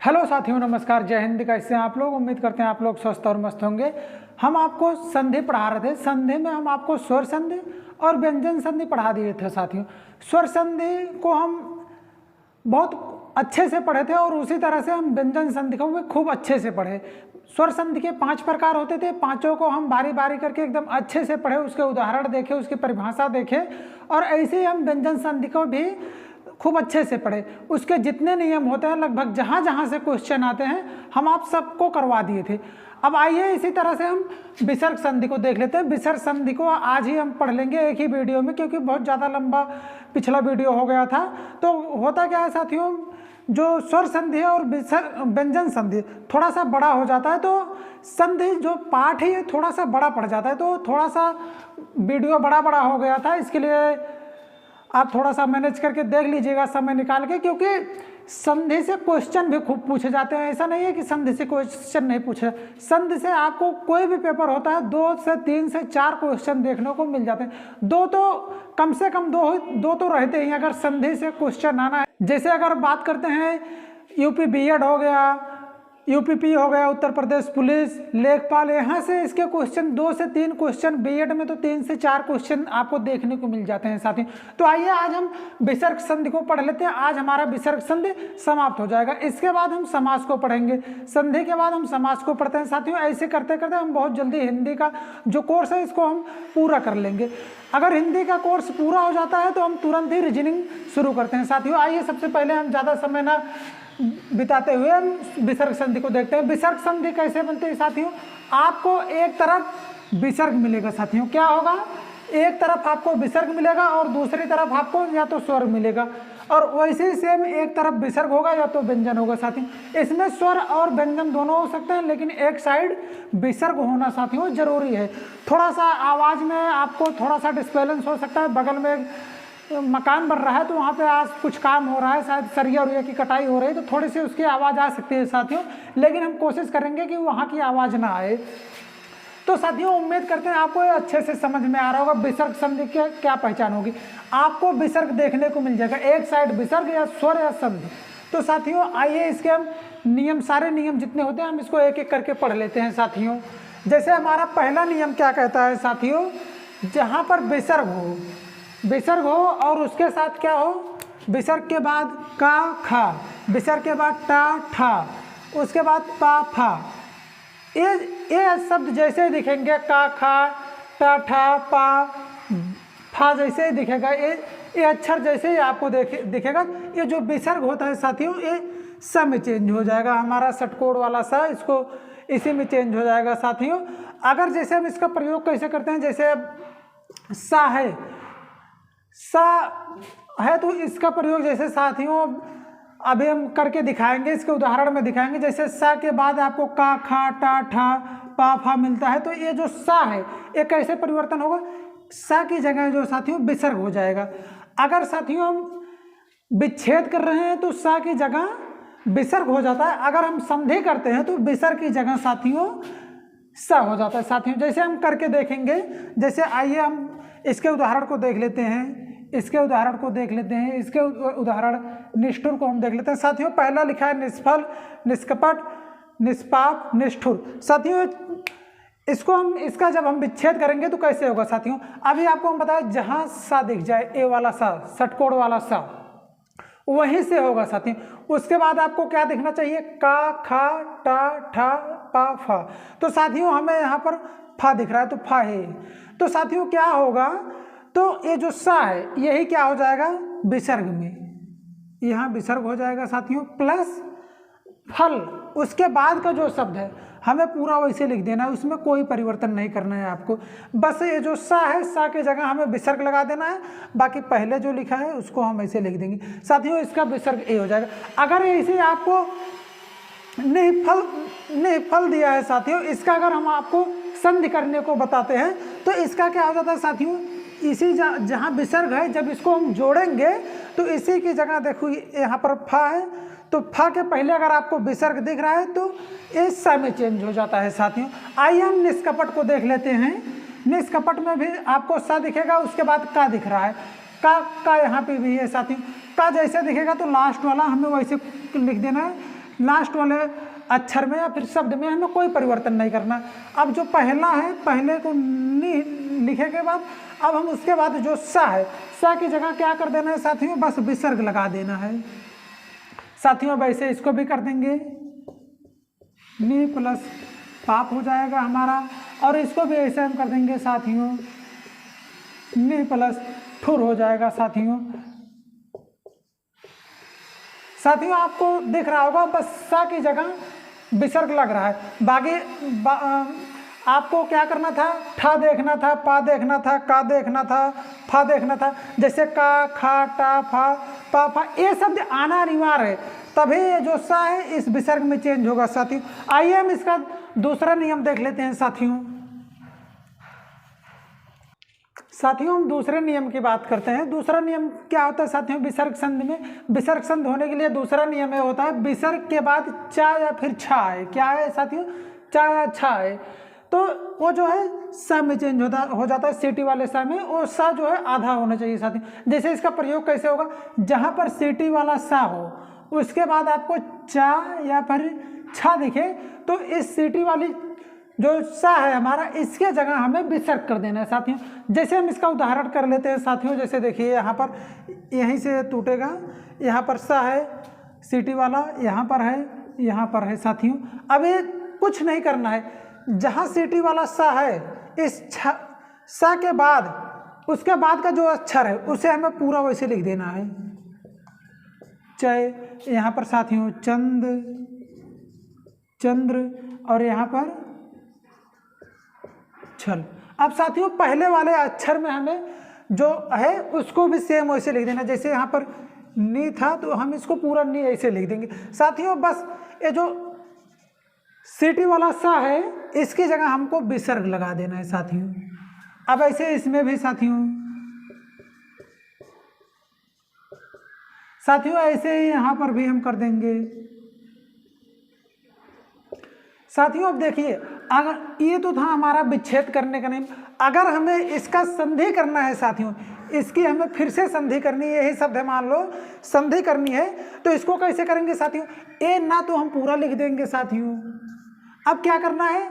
Hello साथियों, नमस्कार, जय हिंद। कैसे हैं आप लोग? उम्मीद करते हैं आप लोग स्वस्थ और मस्त होंगे। हम आपको संधि पढ़ा रहे थे। संधि में हम आपको स्वर संधि और व्यंजन संधि पढ़ा दिए थे साथियों। स्वर संधि को हम बहुत अच्छे से पढ़े थे और उसी तरह से हम व्यंजन संधि को भी खूब अच्छे से पढ़े। स्वर संधि के 5 प्रकार होते थे, पांचों को हम बारी बारी करके एकदम अच्छे से पढ़े, उसके उदाहरण देखे, उसकी परिभाषा देखे और ऐसे ही हम व्यंजन संधि को भी खूब अच्छे से पढ़े। उसके जितने नियम होते हैं, लगभग जहाँ जहाँ से क्वेश्चन आते हैं, हम आप सबको करवा दिए थे। अब आइए इसी तरह से हम विसर्ग संधि को देख लेते हैं। विसर्ग संधि को आज ही हम पढ़ लेंगे एक ही वीडियो में, क्योंकि बहुत ज़्यादा लंबा पिछला वीडियो हो गया था। तो होता क्या है साथियों, जो स्वर संधि है और व्यंजन संधि थोड़ा सा बड़ा हो जाता है, तो संधि जो पाठ है ये थोड़ा सा बड़ा पड़ जाता है, तो थोड़ा सा वीडियो बड़ा हो गया था। इसके लिए आप थोड़ा सा मैनेज करके देख लीजिएगा समय निकाल के, क्योंकि संधि से क्वेश्चन भी खूब पूछे जाते हैं। ऐसा नहीं है कि संधि से क्वेश्चन नहीं पूछे। संधि से आपको कोई भी पेपर होता है 2 से 3 से 4 क्वेश्चन देखने को मिल जाते हैं। दो तो कम से कम दो तो रहते ही अगर संधि से क्वेश्चन आना है। जैसे अगर बात करते हैं यूपी बीएड हो गया, यूपीपी हो गया, उत्तर प्रदेश पुलिस, लेखपाल, यहाँ से इसके क्वेश्चन 2 से 3 क्वेश्चन, बीएड में तो 3 से 4 क्वेश्चन आपको देखने को मिल जाते हैं साथियों। तो आइए आज हम विसर्ग संधि को पढ़ लेते हैं। आज हमारा विसर्ग संधि समाप्त हो जाएगा। इसके बाद हम समास को पढ़ेंगे। संधि के बाद हम समास को पढ़ते हैं साथियों। ऐसे करते करते हम बहुत जल्दी हिंदी का जो कोर्स है इसको हम पूरा कर लेंगे। अगर हिंदी का कोर्स पूरा हो जाता है तो हम तुरंत ही रीजनिंग शुरू करते हैं साथियों। आइए सबसे पहले हम ज़्यादा समय ना बिताते हुए हम विसर्ग संधि को देखते हैं। विसर्ग संधि कैसे बनते हैं साथियों? आपको एक तरफ विसर्ग मिलेगा साथियों। क्या होगा? एक तरफ आपको विसर्ग मिलेगा और दूसरी तरफ आपको या तो स्वर मिलेगा, और वैसे ही सेम एक तरफ विसर्ग होगा या तो व्यंजन होगा साथियों। इसमें स्वर और व्यंजन दोनों हो सकते हैं, लेकिन एक साइड विसर्ग होना साथियों जरूरी है। थोड़ा सा आवाज़ में आपको थोड़ा सा डिस्बैलेंस हो सकता है। बगल में मकान बन रहा है तो वहाँ पे आज कुछ काम हो रहा है, शायद सरिया उरिया की कटाई हो रही है, तो थोड़ी सी उसकी आवाज़ आ सकती है साथियों, लेकिन हम कोशिश करेंगे कि वहाँ की आवाज़ ना आए। तो साथियों उम्मीद करते हैं आपको ये अच्छे से समझ में आ रहा होगा विसर्ग संधि की क्या पहचान होगी। आपको विसर्ग देखने को मिल जाएगा, एक साइड विसर्ग या स्वर या संधि। तो साथियों आइए इसके हम नियम, सारे नियम जितने होते हैं हम इसको एक एक करके पढ़ लेते हैं साथियों। जैसे हमारा पहला नियम क्या कहता है साथियों, जहाँ पर विसर्ग हो और उसके साथ क्या हो, विसर्ग के बाद का खा, विसर्ग के बाद टा ठा, उसके बाद पा फा, ये शब्द जैसे दिखेंगे, का खा टा ठा पा फा जैसे ही दिखेगा, ये अक्षर जैसे ही आपको दिखेगा, ये जो विसर्ग होता है साथियों ये स में चेंज हो जाएगा। हमारा षटकोण वाला सा इसको इसी में चेंज हो जाएगा साथियों। अगर जैसे हम इसका प्रयोग कैसे करते हैं, जैसे सा है तो इसका प्रयोग जैसे साथियों अभी हम करके दिखाएंगे, इसके उदाहरण में दिखाएंगे। जैसे सा के बाद आपको का खा टा ठा पा फा मिलता है, तो ये जो सा है ये कैसे परिवर्तन होगा, सा की जगह जो साथियों विसर्ग हो जाएगा। अगर साथियों हम विच्छेद कर रहे हैं तो सा की जगह विसर्ग हो जाता है। अगर हम संधि करते हैं तो विसर्ग की जगह साथियों सा हो जाता है साथियों। जैसे हम करके देखेंगे, जैसे आइए हम इसके उदाहरण को देख लेते हैं, इसके उदाहरण निष्ठुर को हम देख लेते हैं साथियों। पहला लिखा है निष्फल, निष्कपट, निष्पाप, निष्ठुर। साथियों इसका जब हम विच्छेद करेंगे तो कैसे होगा साथियों, अभी आपको हम बताएं, जहां सा दिख जाए, ए वाला सा, षटकोण वाला सा, वहीं से होगा साथियों। उसके बाद आपको क्या दिखना चाहिए, का खा टा ठा पा फा। तो साथियों हमें यहाँ पर फा दिख रहा है तो फा है। तो साथियों क्या होगा, तो ये जो सा है यही क्या हो जाएगा विसर्ग में, यहाँ विसर्ग हो जाएगा साथियों, प्लस फल। उसके बाद का जो शब्द है हमें पूरा वैसे लिख देना है, उसमें कोई परिवर्तन नहीं करना है आपको। बस ये जो सा है, सा की जगह हमें विसर्ग लगा देना है, बाकी पहले जो लिखा है उसको हम ऐसे लिख देंगे साथियों। इसका विसर्ग ए हो जाएगा। अगर इसे आपको निफल दिया है साथियों, इसका अगर हम आपको संधि करने को बताते हैं तो इसका क्या हो जाता है साथियों, इसी जहाँ विसर्ग है जब इसको हम जोड़ेंगे तो इसी की जगह देखो यहाँ पर फा है, तो फा के पहले अगर आपको विसर्ग दिख रहा है तो ये सा में चेंज हो जाता है साथियों। आइए हम निष्कपट को देख लेते हैं। निष्कपट में भी आपको सा दिखेगा, उसके बाद का दिख रहा है, का यहाँ पे भी है साथियों। का जैसे दिखेगा तो लास्ट वाला हमें वैसे लिख देना है, लास्ट वाले अक्षर में या फिर शब्द में हमें कोई परिवर्तन नहीं करना। अब जो पहला है, पहले को नी लिखे के बाद अब हम उसके बाद जो सा है, सा की जगह क्या कर देना है साथियों, बस विसर्ग लगा देना है साथियों। वैसे इसको भी कर देंगे, नी प्लस पाप हो जाएगा हमारा, और इसको भी ऐसे हम कर देंगे साथियों, नी प्लस ठुर हो जाएगा साथियों। साथियों आपको दिख रहा होगा बस सा की जगह विसर्ग लग रहा है। आपको क्या करना था, ठा देखना था, पा देखना था, का देखना था, फा देखना था। जैसे का, खा, टा, फा, पा, फा, ये शब्द आना अनिवार्य है, तभी ये जो सा है इस विसर्ग में चेंज होगा साथियों। आइए हम इसका दूसरा नियम देख लेते हैं साथियों। साथियों हम दूसरे नियम की बात करते हैं। दूसरा नियम क्या होता है साथियों, विसर्ग संधि में। विसर्ग संधि होने के लिए दूसरा नियम ये होता है, विसर्ग के बाद चा या फिर छा है। क्या है साथियों, चा या छा है, तो वो जो है सा में चेंज हो जाता है। सीटी वाले सा में वो सा जो है आधा होना चाहिए साथियों। जैसे इसका प्रयोग कैसे होगा, जहाँ पर सीटी वाला सा हो उसके बाद आपको चा या फिर छा दिखे, तो इस सीटी वाली जो सा है हमारा, इसके जगह हमें विसर्ग कर देना है साथियों। जैसे हम इसका उदाहरण कर लेते हैं साथियों। जैसे देखिए यहाँ पर यहीं से टूटेगा, यहाँ पर सा है सीटी वाला, यहाँ पर है साथियों। अब ये कुछ नहीं करना है, जहाँ सीटी वाला सा है इस सा के बाद उसके बाद का जो अक्षर है उसे हमें पूरा वैसे लिख देना है। चय, यहाँ पर साथियों चंद, चंद्र, और यहाँ पर छल। अब साथियों पहले वाले अक्षर में हमें जो है उसको भी सेम वैसे लिख देना। जैसे यहाँ पर नी था तो हम इसको पूरा नी ऐसे लिख देंगे साथियों। बस ये जो सीटी वाला सा है इसकी जगह हमको विसर्ग लगा देना है साथियों। अब ऐसे इसमें भी साथियों ऐसे ही यहाँ पर भी हम कर देंगे साथियों। अब देखिए, अगर ये तो था हमारा विच्छेद करने का नियम, अगर हमें इसका संधि करना है साथियों, इसकी हमें फिर से संधि करनी है, यही शब्द है मान लो संधि करनी है, तो इसको कैसे करेंगे साथियों, ए ना तो हम पूरा लिख देंगे साथियों। अब क्या करना है,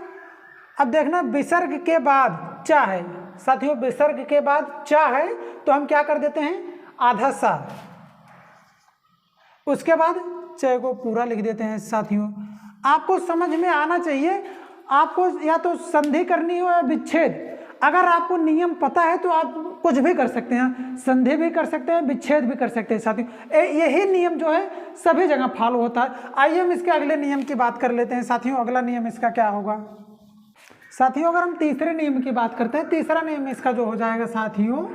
अब देखना विसर्ग के बाद चा है साथियों, विसर्ग के बाद चा है तो हम क्या कर देते हैं आधा सा, उसके बाद च को पूरा लिख देते हैं साथियों। आपको समझ में आना चाहिए, आपको या तो संधि करनी हो या विच्छेद। अगर आपको नियम पता है तो आप कुछ भी कर सकते हैं, संधि भी कर सकते हैं, विच्छेद भी कर सकते हैं साथियों। यही नियम जो है सभी जगह फॉलो होता है। आइए हम इसके अगले नियम की बात कर लेते हैं साथियों। अगला नियम इसका क्या होगा साथियों, अगर हम तीसरे नियम की बात करते हैं, तीसरा नियम इसका जो हो जाएगा साथियों,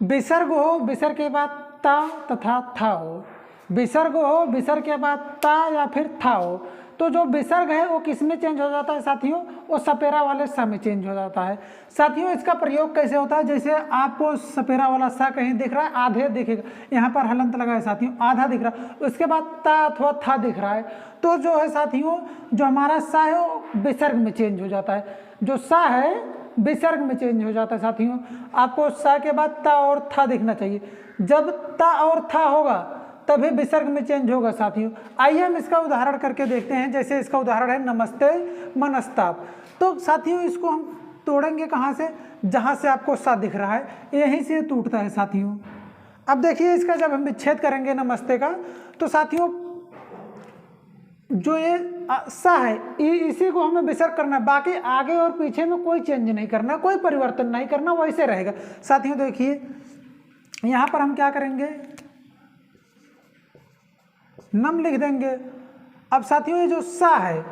विसर्ग हो, विसर्ग के बाद ता तथा था हो, विसर्ग हो, विसर्ग के बाद ता या फिर था हो, तो जो विसर्ग है वो किस में चेंज हो जाता है साथियों, वो सपेरा वाले सा में चेंज हो जाता है साथियों। इसका प्रयोग कैसे होता है, जैसे आपको सपेरा वाला सा कहीं दिख रहा है, आधे दिखेगा, यहाँ पर हलंत लगा है साथियों, आधा दिख रहा है, उसके बाद ता अथवा था दिख रहा है, तो जो है साथियों जो हमारा सा है वो विसर्ग में चेंज हो जाता है, जो सा है विसर्ग में चेंज हो जाता है साथियों। आपको सा के बाद ता और था दिखना चाहिए, जब ता और था होगा तभी विसर्ग में चेंज होगा साथियों। आइए हम इसका उदाहरण करके देखते हैं। जैसे इसका उदाहरण है नमस्ते मनस्ताप, तो साथियों इसको हम तोड़ेंगे कहाँ से, जहाँ से आपको सा दिख रहा है यहीं से टूटता है साथियों। अब देखिए इसका जब हम विच्छेद करेंगे नमस्ते का, तो साथियों जो ये सा है इसी को हमें विसर्ग करना है, बाकी आगे और पीछे में कोई चेंज नहीं करना, कोई परिवर्तन नहीं करना, वैसे रहेगा साथियों। देखिए यहाँ पर हम क्या करेंगे, नम लिख देंगे। अब साथियों ये जो सा है,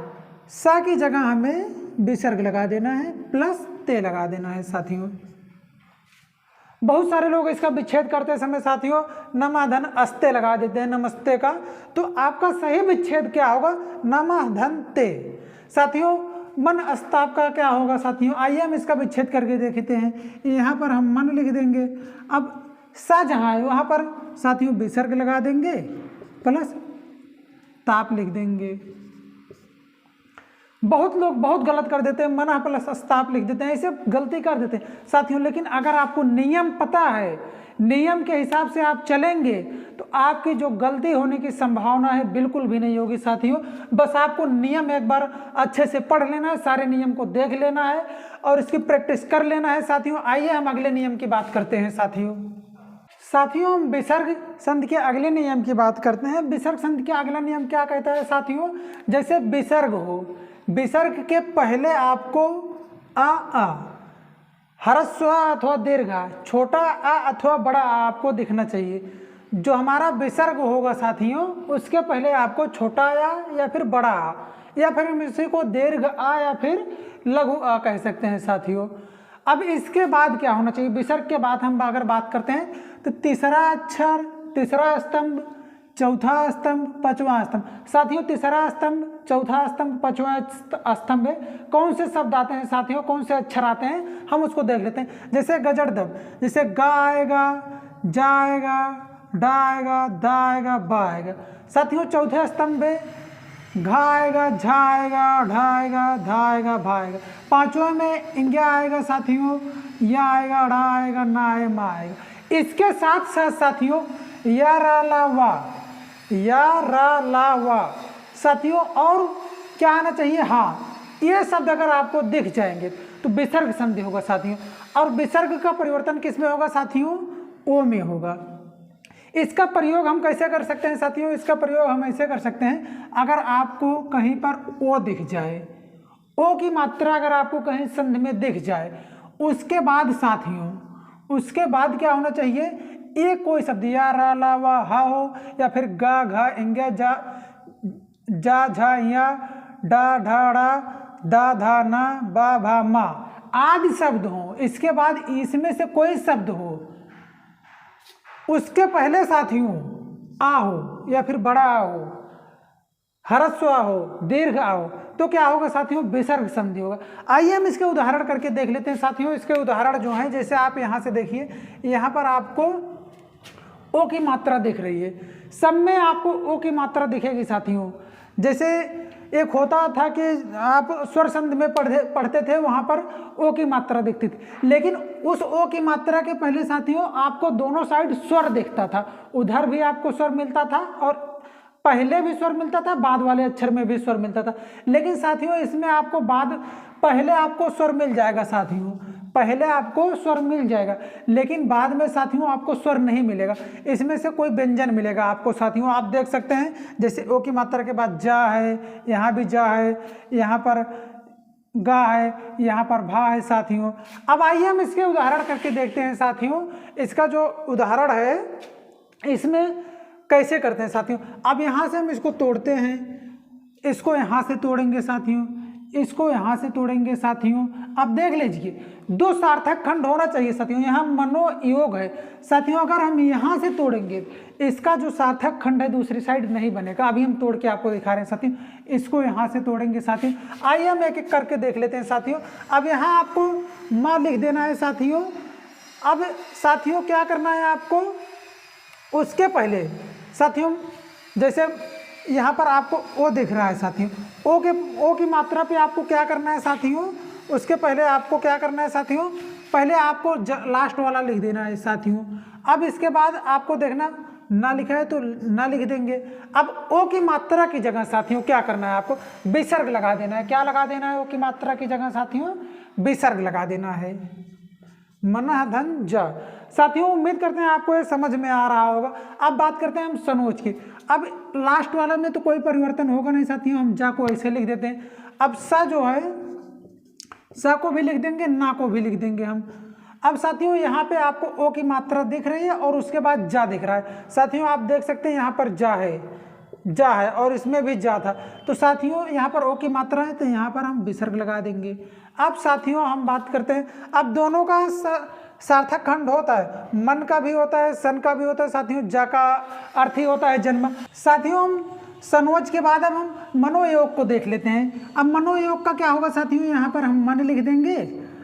सा की जगह हमें विसर्ग लगा देना है, प्लस ते लगा देना है साथियों। बहुत सारे लोग इसका विच्छेद करते समय साथियों नमा धन अस्ते लगा देते हैं नमस्ते का, तो आपका सही विच्छेद क्या होगा, नमा धन ते साथियों। मन अस्ताप का क्या होगा साथियों, आइए हम इसका विच्छेद करके देखते हैं। यहाँ पर हम मन लिख देंगे, अब सा जहाँ है वहाँ पर साथियों विसर्ग लगा देंगे, प्लस ताप लिख देंगे। बहुत लोग बहुत गलत कर देते हैं, मना प्लस अस्ताप लिख देते हैं, ऐसे गलती कर देते हैं साथियों। लेकिन अगर आपको नियम पता है, नियम के हिसाब से आप चलेंगे तो आपकी जो गलती होने की संभावना है बिल्कुल भी नहीं होगी साथियों। बस आपको नियम एक बार अच्छे से पढ़ लेना है, सारे नियम को देख लेना है और इसकी प्रैक्टिस कर लेना है साथियों। आइए हम अगले नियम की बात करते हैं साथियों। साथियों हम विसर्ग संधि के अगले नियम की बात करते हैं। विसर्ग संधि का अगला नियम क्या कहता है साथियों? जैसे विसर्ग हो, विसर्ग के पहले आपको आ ह्रस्व अथवा दीर्घ छोटा आ अथवा बड़ा आ आपको दिखना चाहिए। जो हमारा विसर्ग होगा साथियों उसके पहले आपको छोटा या फिर बड़ा आ, या फिर हम इसी को दीर्घ आ या फिर लघु आ कह सकते हैं साथियों। अब इसके बाद क्या होना चाहिए? विसर्ग के बाद हम अगर बात करते हैं तो तीसरा अक्षर, तीसरा स्तंभ, चौथा स्तंभ, पांचवा स्तंभ। साथियों तीसरा स्तंभ, चौथा स्तंभ, पांचवा स्तंभ में कौन से शब्द आते हैं साथियों, कौन से अक्षर आते हैं हम उसको देख लेते हैं। जैसे गजड़दब, जैसे गा आएगा, जा आएगा, डा आएगा, दा आएगा, बा आएगा। साथियों चौथे स्तंभ में घा आएगा, झा आएगा, ढा आएगा, धा आएगा, भा आएगा। पांचवा में इंग्या आएगा साथियों, या आएगा, ड़ा आएगा, ना आए, मा आएगा। इसके साथ साथ साथियों या रा ला वा, या रा ला वा साथियों, और क्या आना चाहिए? हाँ, ये शब्द अगर आपको दिख जाएंगे तो विसर्ग संधि होगा साथियों। और विसर्ग का परिवर्तन किस में होगा साथियों? ओ में होगा। इसका प्रयोग हम कैसे कर सकते हैं साथियों? इसका प्रयोग हम ऐसे कर सकते हैं, अगर आपको कहीं पर ओ दिख जाए, ओ की मात्रा अगर आपको कहीं संधि में दिख जाए, उसके बाद साथियों उसके बाद क्या होना चाहिए? एक कोई शब्द या रा ला वा हा हो, या फिर गा घा इंग्या जा जा झा या, डा ढा डा, दा धा ना, बा भा मा आदि शब्द हो। इसके बाद इसमें से कोई शब्द हो, उसके पहले साथियों आ हो या फिर बड़ा आ हो, ह्रस्व आ हो, दीर्घ आ हो, तो क्या होगा साथियों? विसर्ग संधि होगा। आइए हम इसके उदाहरण करके देख लेते हैं साथियों। इसके उदाहरण जो हैं, जैसे आप यहाँ से देखिए, यहाँ पर आपको ओ की मात्रा दिख रही है, सब में आपको ओ की मात्रा दिखेगी साथियों। जैसे एक होता था कि आप स्वर संधि में पढ़ते थे, वहाँ पर ओ की मात्रा दिखती थी, लेकिन उस ओ की मात्रा के पहले साथियों आपको दोनों साइड स्वर दिखता था। उधर भी आपको स्वर मिलता था और पहले भी स्वर मिलता था, बाद वाले अक्षर में भी स्वर मिलता था। लेकिन साथियों इसमें आपको पहले आपको स्वर मिल जाएगा साथियों, पहले आपको स्वर मिल जाएगा, लेकिन बाद में साथियों आपको स्वर नहीं मिलेगा। इसमें से कोई व्यंजन मिलेगा आपको साथियों। आप देख सकते हैं, जैसे ओ की मात्रा के बाद जा है, यहाँ भी जा है, यहाँ पर गा है, यहाँ पर भा है साथियों। अब आइए हम इसके उदाहरण करके देखते हैं साथियों। इसका जो उदाहरण है इसमें कैसे करते हैं साथियों। अब यहाँ से हम इसको तोड़ते हैं, इसको यहाँ से तोड़ेंगे साथियों, इसको यहाँ से तोड़ेंगे साथियों। अब देख लीजिए, दो सार्थक खंड होना चाहिए साथियों। यहाँ मनोयोग है साथियों, अगर हम यहाँ से तोड़ेंगे इसका जो सार्थक खंड है दूसरी साइड नहीं बनेगा। अभी हम तोड़ के आपको दिखा रहे हैं साथियों। इसको यहाँ से तोड़ेंगे साथियों। आइए हम एक एक करके देख लेते हैं साथियों। अब यहाँ आपको माँ लिख देना है साथियों। अब साथियों क्या करना है आपको? उसके पहले साथियों जैसे यहाँ पर आपको ओ दिख रहा है साथियों, ओ की मात्रा पे आपको क्या करना है साथियों? उसके पहले आपको क्या करना है साथियों? पहले आपको लास्ट वाला लिख देना है साथियों। अब इसके बाद आपको देखना ना लिखा है तो ना लिख देंगे। अब ओ की मात्रा की जगह साथियों क्या करना है आपको? विसर्ग लगा देना है। क्या लगा देना है? ओ की मात्रा की जगह साथियों विसर्ग लगा देना है। मनः धन जा। साथियों उम्मीद करते हैं आपको ये समझ में आ रहा होगा। अब बात करते हैं हम सनोज की। अब लास्ट वाला में तो कोई परिवर्तन होगा नहीं साथियों, हम जा को ऐसे लिख देते हैं। अब सा जो है, सा को भी लिख देंगे, ना को भी लिख देंगे हम। अब साथियों यहाँ पे आपको ओ की मात्रा दिख रही है और उसके बाद जा दिख रहा है साथियों। आप देख सकते हैं यहाँ पर जा है और इसमें भी जा था। तो साथियों यहाँ पर ओ की मात्रा है तो यहाँ पर हम विसर्ग लगा देंगे। अब साथियों हम बात करते हैं, अब दोनों का सार्थक खंड होता है, मन का भी होता है, सन का भी होता है साथियों, जा का अर्थ ही होता है जन्म। साथियों हम सनोज के बाद अब हम मनोयोग को देख लेते हैं। अब मनोयोग का क्या होगा साथियों? यहाँ पर हम मन लिख देंगे।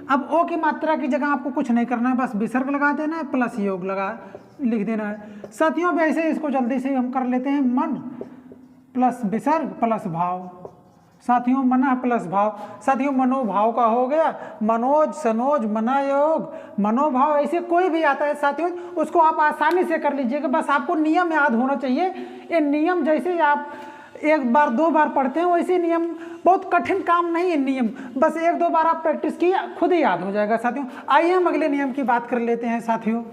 अब ओ की मात्रा की जगह आपको कुछ नहीं करना है, बस विसर्ग लगा देना है प्लस योग लिख देना है साथियों। अब ऐसे इसको जल्दी से हम कर लेते हैं, मन प्लस विसर्ग प्लस भाव। साथियों मनः प्लस भाव, साथियों मनोभाव का हो गया, मनोज, सनोज, मनोयोग, मनोभाव, ऐसे कोई भी आता है साथियों, उसको आप आसानी से कर लीजिएगा। बस आपको नियम याद होना चाहिए। ये नियम जैसे आप एक बार दो बार पढ़ते हैं वैसे नियम, बहुत कठिन काम नहीं है नियम, बस एक दो बार आप प्रैक्टिस किए खुद ही याद हो जाएगा साथियों। आइए हम अगले नियम की बात कर लेते हैं साथियों।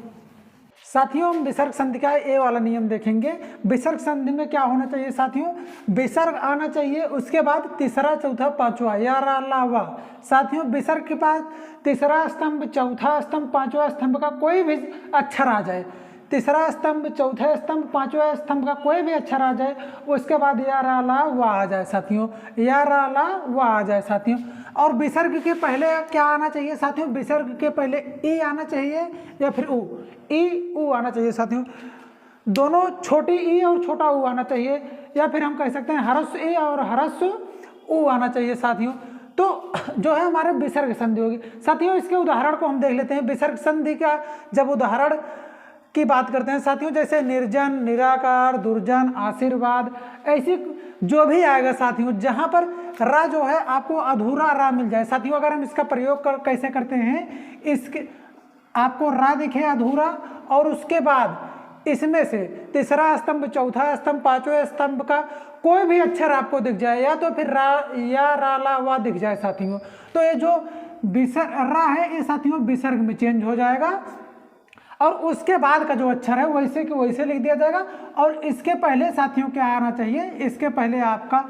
साथियों हम विसर्ग संधि का ए वाला नियम देखेंगे। विसर्ग संधि में क्या होना चाहिए साथियों, विसर्ग आना चाहिए, उसके बाद तीसरा चौथा पांचवा या रा ला वा। साथियों विसर्ग के पास तीसरा स्तंभ, चौथा स्तंभ, पांचवा स्तंभ का कोई भी अक्षर आ जाए, तीसरा स्तंभ, चौथा स्तंभ, पांचवा स्तंभ का कोई भी अक्षर आ जाए, उसके बाद या रा ला वा आ जाए साथियों, या रा ला वा आ जाए साथियों। और विसर्ग के पहले क्या आना चाहिए साथियों, विसर्ग के पहले ई आना चाहिए या फिर ऊ, ई ऊ आना चाहिए साथियों, दोनों छोटी ई और छोटा ऊ आना चाहिए, या फिर हम कह सकते हैं ह्रस्व ई और ह्रस्व ऊ आना चाहिए साथियों। तो जो है हमारे विसर्ग संधि होगी साथियों। इसके उदाहरण को हम देख लेते हैं। विसर्ग संधि का जब उदाहरण की बात करते हैं साथियों, जैसे निर्जन, निराकार, दुर्जन, आशीर्वाद, ऐसी जो भी आएगा साथियों, जहां पर रा जो है आपको अधूरा रा मिल जाए साथियों। अगर हम इसका प्रयोग कैसे करते हैं, इसके आपको रा दिखे अधूरा और उसके बाद इसमें से तीसरा स्तंभ, चौथा स्तंभ, पांचवें स्तंभ का कोई भी अक्षर आपको दिख जाए, या तो फिर रा या रा ला वा दिख जाए साथियों, तो ये जो रा है ये साथियों विसर्ग में चेंज हो जाएगा और उसके बाद का जो अक्षर है वैसे के वैसे लिख दिया जाएगा। और इसके पहले साथियों क्या आना चाहिए, इसके पहले आपका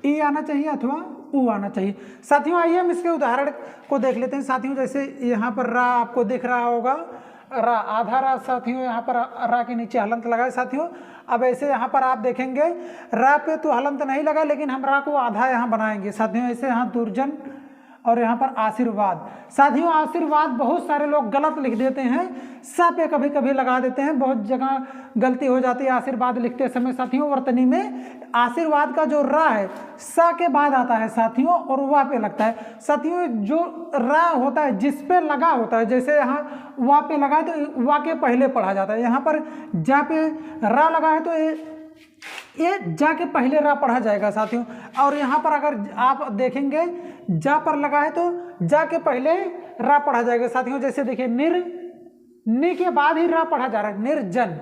ई आना चाहिए अथवा ऊ आना चाहिए साथियों। आइए हम इसके उदाहरण को देख लेते हैं साथियों। जैसे यहाँ पर रा आपको दिख रहा होगा, रा आधा रा साथियों, यहाँ पर रा के नीचे हलंत लगा है साथियों। अब ऐसे यहाँ पर आप देखेंगे रा पे तो हलंत नहीं लगा, लेकिन हम रा को आधा यहाँ बनाएंगे साथियों। ऐसे यहाँ दुर्जन और यहाँ पर आशीर्वाद साथियों। आशीर्वाद बहुत सारे लोग गलत लिख देते हैं, सा पे कभी कभी लगा देते हैं, बहुत जगह गलती हो जाती है आशीर्वाद लिखते समय साथियों। वर्तनी में आशीर्वाद का जो रा है सा के बाद आता है साथियों और वा पे लगता है साथियों। जो रा होता है जिस पे लगा होता है, जैसे यहाँ वा पे लगा है तो वा के पहले पढ़ा जाता है, यहाँ पर जा पे रा लगा है तो ये जा के पहले रा पढ़ा जाएगा साथियों। और यहाँ पर अगर आप देखेंगे जा पर लगा है तो जा के पहले रा पढ़ा जाएगा साथियों। जैसे देखिए नि के बाद ही रा पढ़ा जा रहा है, निर्जन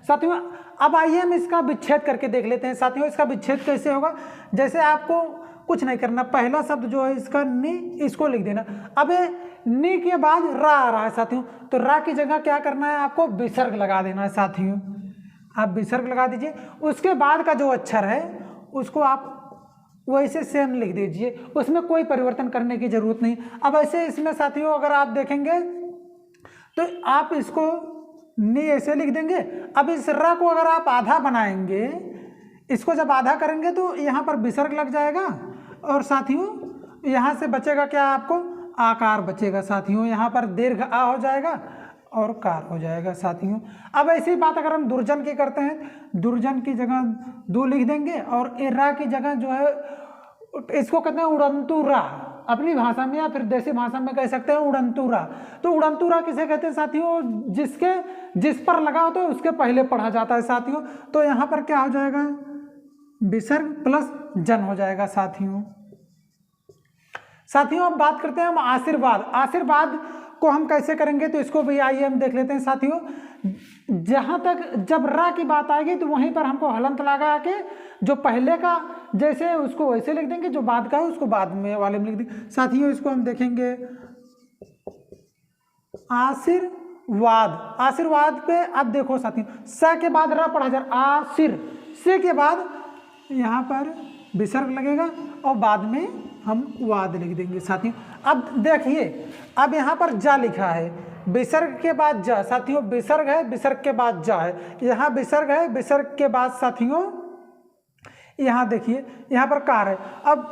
साथियों। अब आइए हम इसका विच्छेद करके देख लेते हैं साथियों। इसका विच्छेद कैसे होगा, जैसे आपको कुछ नहीं करना, पहला शब्द जो है इसका नि, इसको लिख देना। अब नि के बाद रा आ रहा है साथियों, तो रा की जगह क्या करना है, आपको विसर्ग लगा देना है साथियों। आप विसर्ग लगा दीजिए, उसके बाद का जो अक्षर है उसको आप वैसे सेम लिख दीजिए, उसमें कोई परिवर्तन करने की जरूरत नहीं। अब ऐसे इसमें साथियों अगर आप देखेंगे तो आप इसको नी ऐसे लिख देंगे। अब इस रा को अगर आप आधा बनाएंगे, इसको जब आधा करेंगे तो यहाँ पर विसर्ग लग जाएगा और साथियों यहाँ से बचेगा क्या, आपको आकार बचेगा साथियों। यहाँ पर दीर्घ आ हो जाएगा और कार हो जाएगा साथियों। अब ऐसी बात अगर हम दुर्जन की करते हैं, दुर्जन की जगह दू लिख देंगे और रा की जगह जो है इसको कहते हैं उड़ंतु रा, अपनी भाषा में या फिर देसी भाषा में कह सकते हैं उड़ंतु रा। तो उड़ंतु रा किसे कहते हैं साथियों, जिस पर लगा होता है उसके पहले पढ़ा जाता है साथियों। तो यहाँ पर क्या हो जाएगा, विसर्ग प्लस जन हो जाएगा साथियों। साथियों अब बात करते हैं हम आशीर्वाद। आशीर्वाद को हम कैसे करेंगे, तो इसको भी आइए हम देख लेते हैं साथियों। जहां तक जब रा की बात आएगी तो वहीं पर हमको हलंत लगा के जो पहले का जैसे उसको वैसे लिख देंगे, जो बाद का है उसको बाद में वाले में लिख देंगे साथियों। इसको हम देखेंगे आशीर्वाद। आशीर्वाद पे अब देखो साथियों, सा के बाद रा पढ़ा जा रहा, आशीर, से के बाद यहाँ पर विसर्ग लगेगा और बाद में हम वाद लिख देंगे साथियों। अब देखिए, अब यहाँ पर जा लिखा है, विसर्ग के बाद जा साथियों, विसर्ग है, विसर्ग के बाद जा है, यहाँ विसर्ग है, विसर्ग के बाद साथियों यहाँ देखिए यहाँ पर कार है। अब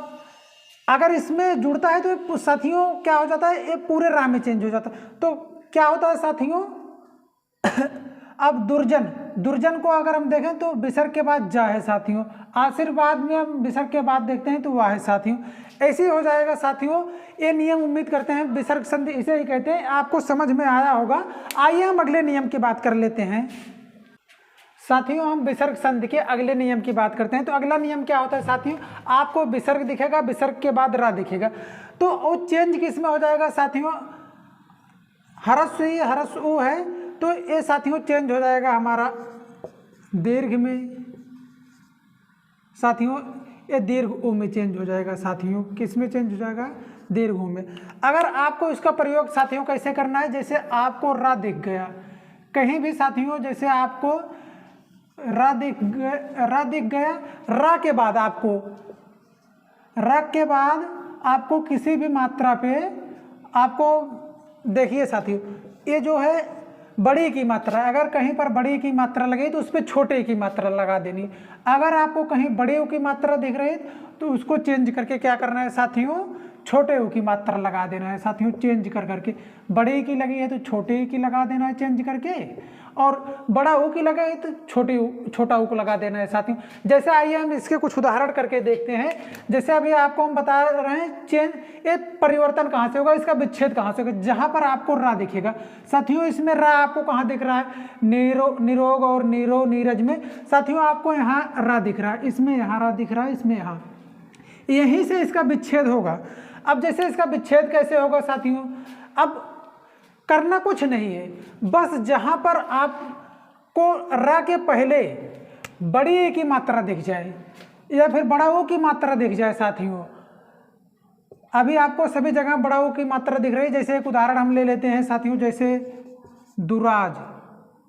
अगर इसमें जुड़ता है तो साथियों क्या हो जाता है, ये पूरे रा में चेंज हो जाता है। तो क्या होता है साथियों अब दुर्जन, दुर्जन को अगर हम देखें तो विसर्ग के बाद जा है साथियों। आशीर्वाद में हम विसर्ग के बाद देखते हैं तो वाह है साथियों। ऐसे ही हो जाएगा साथियों ये नियम। उम्मीद करते हैं विसर्ग संधि इसे ही कहते हैं, आपको समझ में आया होगा। आइए हम अगले नियम की बात कर लेते हैं साथियों हम विसर्ग संधि के अगले नियम की बात करते हैं। तो अगला नियम क्या होता है साथियों, आपको विसर्ग दिखेगा, विसर्ग के बाद रा दिखेगा, तो वो चेंज किस में हो जाएगा साथियों, हरस ही हरस उ है, तो ये साथियों चेंज हो जाएगा हमारा दीर्घ में। साथियों ये दीर्घ उ में चेंज हो जाएगा साथियों, किस में चेंज हो जाएगा, दीर्घ उ में। अगर आपको इसका प्रयोग साथियों कैसे करना है, जैसे आपको रा दिख गया कहीं भी साथियों, जैसे आपको रा दिख गया, रा के बाद आपको किसी भी मात्रा पे आपको देखिए साथियों, ये जो है बड़ी की मात्रा, अगर कहीं पर बड़ी की मात्रा लगे तो उस पर छोटे की मात्रा लगा देनी। अगर आपको कहीं बड़े की मात्रा दिख रही है तो उसको चेंज करके क्या करना है साथियों, छोटे की मात्रा लगा देना है साथियों, चेंज कर करके। बड़े की लगी है तो छोटे की लगा देना है चेंज करके, और बड़ा ऊ की लगा है तो छोटा ऊ को लगा देना है साथियों। जैसे आइए हम इसके कुछ उदाहरण करके देखते हैं। जैसे अभी आपको हम बता रहे हैं चेंज, ये परिवर्तन कहाँ से होगा, इसका विच्छेद कहाँ से होगा, जहाँ पर आपको रा दिखेगा साथियों। इसमें रा आपको कहाँ दिख रहा है, निरोग और नीरज में साथियों आपको यहाँ रा दिख रहा है, इसमें यहाँ रा दिख रहा है, इसमें यहाँ, यहीं से इसका विच्छेद होगा। अब जैसे इसका विच्छेद कैसे होगा साथियों, अब करना कुछ नहीं है, बस जहां पर आपको रा के पहले बड़ी ए की मात्रा दिख जाए या फिर बड़ा ओ की मात्रा दिख जाए साथियों, अभी आपको सभी जगह बड़ा ओ की मात्रा दिख रही है। जैसे एक उदाहरण हम ले लेते हैं साथियों, जैसे दुराज,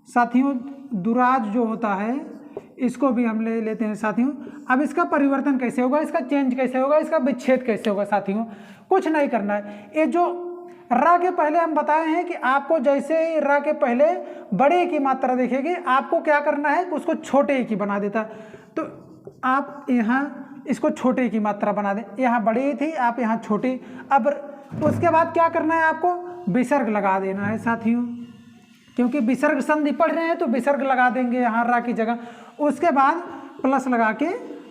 साथियों दुराज जो होता है इसको भी हम ले लेते हैं साथियों। अब इसका परिवर्तन कैसे होगा, इसका चेंज कैसे होगा, इसका विच्छेद कैसे होगा साथियों, कुछ नहीं करना है। ये जो रा के पहले हम बताए हैं कि आपको जैसे ही रा के पहले बड़े की मात्रा दिखेगी, आपको क्या करना है, उसको छोटे की बना देता। तो आप यहाँ इसको छोटे की मात्रा बना दें, यहाँ बड़ी थी आप यहाँ छोटी। अब उसके बाद क्या करना है, आपको विसर्ग लगा देना है साथियों, क्योंकि विसर्ग संधि पढ़ रहे हैं तो विसर्ग लगा देंगे यहाँ रा की जगह। उसके बाद प्लस लगा के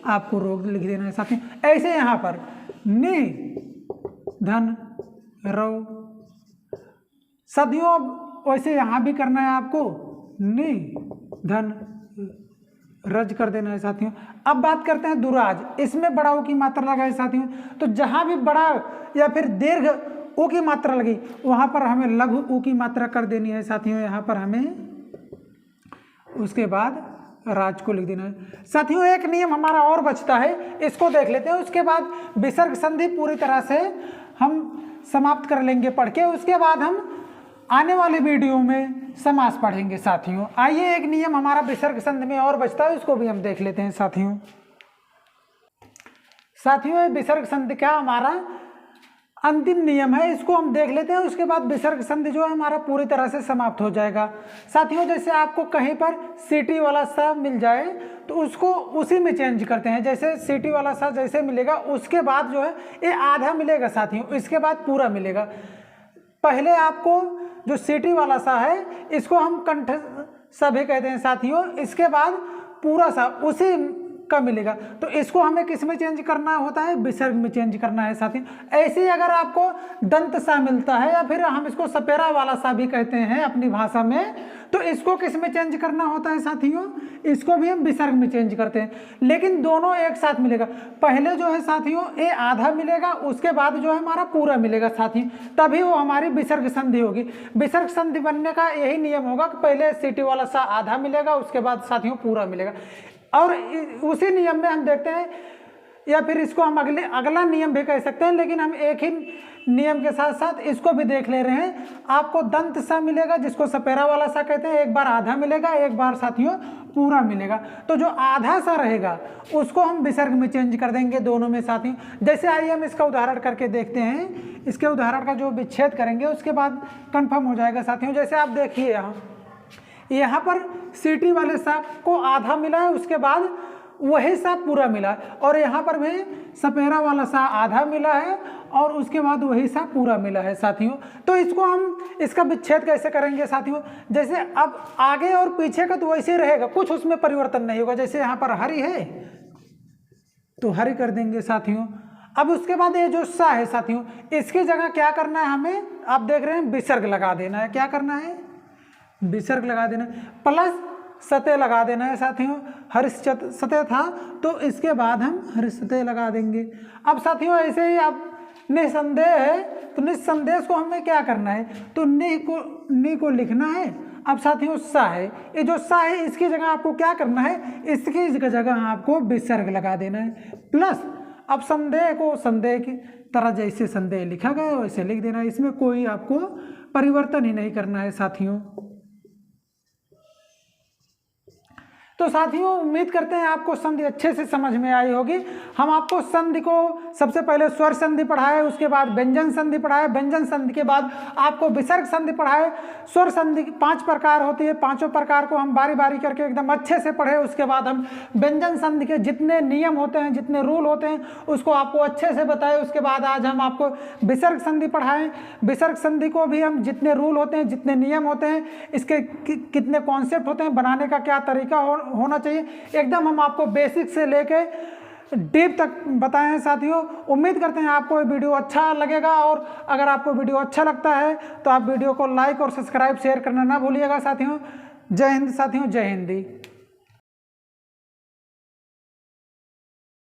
आपको रोग लिख देना है साथियों। ऐसे यहाँ पर नि धन रव साथियों, वैसे यहाँ भी करना है आपको, नि धन रज कर देना है साथियों। अब बात करते हैं दुराज, इसमें बड़ा ऊ की मात्रा लगा है साथियों, तो जहाँ भी बड़ा या फिर दीर्घ ऊ की मात्रा लगी वहाँ पर हमें लघु ऊ की मात्रा कर देनी है साथियों। यहाँ पर हमें उसके बाद राज को लिख देना है साथियों। एक नियम हमारा और बचता है, इसको देख लेते हैं, उसके बाद विसर्ग संधि पूरी तरह से हम समाप्त कर लेंगे पढ़ के। उसके बाद हम आने वाले वीडियो में समास पढ़ेंगे साथियों। आइए एक नियम हमारा विसर्ग संधि में और बचता है, उसको भी हम देख लेते हैं साथियों। साथियों विसर्ग संधि का हमारा अंतिम नियम है, इसको हम देख लेते हैं। उसके बाद विसर्ग संधि जो है हमारा पूरी तरह से समाप्त हो जाएगा साथियों। जैसे आपको कहीं पर सीटी वाला सा मिल जाए तो उसको उसी में चेंज करते हैं। जैसे सीटी वाला सा जैसे मिलेगा उसके बाद जो है ये आधा मिलेगा साथियों, इसके बाद पूरा मिलेगा। पहले आपको जो सीटी वाला सा है इसको हम कंठ सा भी कहते हैं साथियों, इसके बाद पूरा सा उसी का मिलेगा, तो इसको हमें किस में चेंज करना होता है, विसर्ग में चेंज करना है साथियों। ऐसे ही अगर आपको दंत सा मिलता है या फिर हम इसको सपेरा वाला सा भी कहते हैं अपनी भाषा में, तो इसको किस में चेंज करना होता है साथियों, इसको भी हम विसर्ग में चेंज करते हैं। लेकिन दोनों एक साथ मिलेगा, पहले जो है साथियों ये आधा मिलेगा, उसके बाद जो है हमारा पूरा मिलेगा साथियों, तभी वो हमारी विसर्ग संधि होगी। विसर्ग संधि बनने का यही नियम होगा कि पहले सीटी वाला सा आधा मिलेगा, उसके बाद साथियों पूरा मिलेगा। और उसी नियम में हम देखते हैं, या फिर इसको हम अगला नियम भी कह सकते हैं, लेकिन हम एक ही नियम के साथ साथ इसको भी देख ले रहे हैं। आपको दंत सा मिलेगा जिसको सपेरा वाला सा कहते हैं, एक बार आधा मिलेगा, एक बार साथियों पूरा मिलेगा। तो जो आधा सा रहेगा उसको हम विसर्ग में चेंज कर देंगे दोनों में साथियों। जैसे आइए हम इसका उदाहरण करके देखते हैं, इसके उदाहरण का जो विच्छेद करेंगे उसके बाद कंफर्म हो जाएगा साथियों। जैसे आप देखिए यहाँ पर सीटी वाले सा को आधा मिला है, उसके बाद वही सा पूरा मिला है, और यहाँ पर भी सपेरा वाला सा आधा मिला है और उसके बाद वही सा पूरा मिला है साथियों। तो इसको हम इसका विच्छेद कैसे करेंगे साथियों, जैसे अब आगे और पीछे का तो वैसे रहेगा, कुछ उसमें परिवर्तन नहीं होगा। जैसे यहाँ पर हरी है तो हरी कर देंगे साथियों। अब उसके बाद ये जो सा है साथियों, इसकी जगह क्या करना है हमें, आप देख रहे हैं विसर्ग लगा देना है। क्या करना है, विसर्ग लगा देना, प्लस सतह लगा देना है साथियों। हर्ष सतह था तो इसके बाद हम हर्ष सतह लगा देंगे। अब साथियों ऐसे ही आप निसंदेह है तो निसंदेह को हमें क्या करना है, तो नि को लिखना है। अब साथियों सा है, ये जो सा है इसकी जगह आपको क्या करना है, इसकी जगह आपको विसर्ग लगा देना है प्लस। अब संदेह को संदेह की तरह जैसे संदेह लिखा गया वैसे लिख देना है, इसमें कोई आपको परिवर्तन ही नहीं करना है साथियों। तो साथियों उम्मीद करते हैं आपको संधि अच्छे से समझ में आई होगी। हम आपको संधि को सबसे पहले स्वर संधि पढ़ाए, उसके बाद व्यंजन संधि पढ़ाए, व्यंजन संधि के बाद आपको विसर्ग संधि पढ़ाए। स्वर संधि 5 प्रकार होती है, पांचों प्रकार को हम बारी बारी करके एकदम अच्छे से पढ़े। उसके बाद हम व्यंजन संधि के जितने नियम होते हैं, जितने रूल होते हैं उसको आपको अच्छे से बताए। उसके बाद आज हम आपको विसर्ग संधि पढ़ाएं। विसर्ग संधि को भी हम जितने रूल होते हैं, जितने नियम होते हैं, इसके कितने कॉन्सेप्ट होते हैं, बनाने का क्या तरीका होना चाहिए, एकदम हम आपको बेसिक से लेके डीप तक बताए हैं साथियों। उम्मीद करते हैं आपको ये वीडियो अच्छा लगेगा, और अगर आपको वीडियो अच्छा लगता है तो आप वीडियो को लाइक और सब्सक्राइब शेयर करना ना भूलिएगा साथियों। जय हिंद साथियों, जय हिंदी।